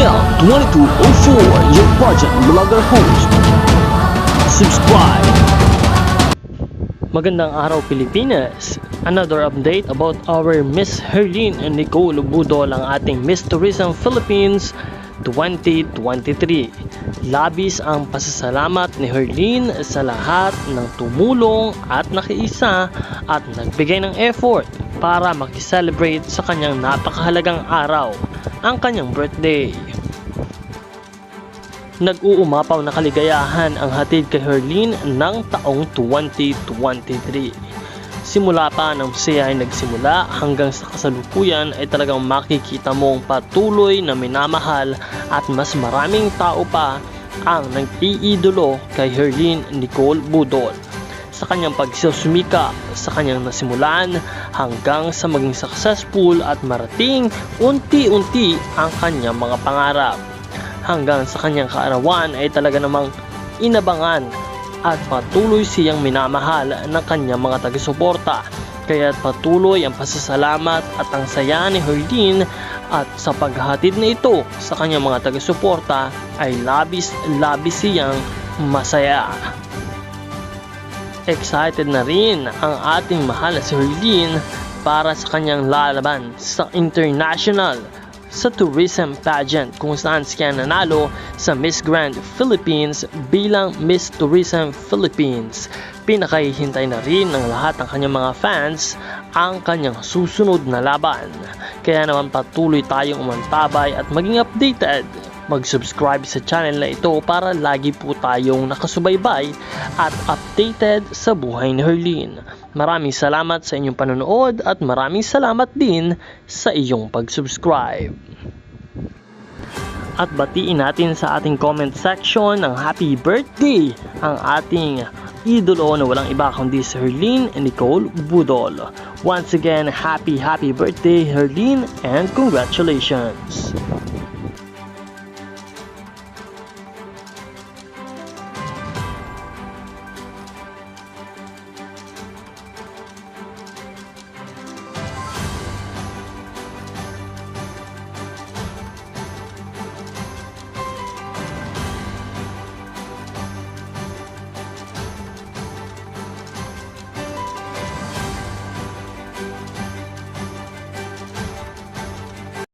Mel2204, your project vlogger host. Subscribe. Magandang araw Pilipinas! Another update about our Miss Herlene and Nicole Budol, ang ating Miss Tourism Philippines 2023. Labis ang pasasalamat ni Herlene sa lahat ng tumulong at nakiisa at nagbigay ng effort para makiselebrate sa kanyang napakahalagang araw, ang kanyang birthday. Nag-uumapaw na kaligayahan ang hatid kay Herlene ng taong 2023. Simula pa ng siya ay nagsimula hanggang sa kasalukuyan ay talagang makikita mong patuloy na minamahal at mas maraming tao pa ang nag-iidolo kay Herlene Nicole Budol. Sa kanyang pagsusumika, sa kanyang nasimulan hanggang sa maging successful at marating unti-unti ang kanyang mga pangarap. Hanggang sa kanyang kaarawan ay talaga namang inabangan at patuloy siyang minamahal ng kanyang mga taga-suporta. Kaya patuloy ang pasasalamat at ang saya ni Herlene at sa paghatid na ito sa kanyang mga taga-suporta ay labis siyang masaya. Excited na rin ang ating mahal na si Herlene para sa kanyang lalaban sa international sa tourism pageant kung saan siya nanalo sa Miss Grand Philippines bilang Miss Tourism Philippines. Pinakahihintay na rin ng lahat ng kanyang mga fans ang kanyang susunod na laban. Kaya naman patuloy tayong umantabay at maging updated. Mag-subscribe sa channel na ito para lagi po tayong nakasubaybay at updated sa buhay ni Herlene. Maraming salamat sa inyong panonood at maraming salamat din sa iyong pag-subscribe. At batiin natin sa ating comment section ng happy birthday ang ating idolo na walang iba kundi si Herlene Nicole Budol. Once again, happy birthday Herlene and congratulations!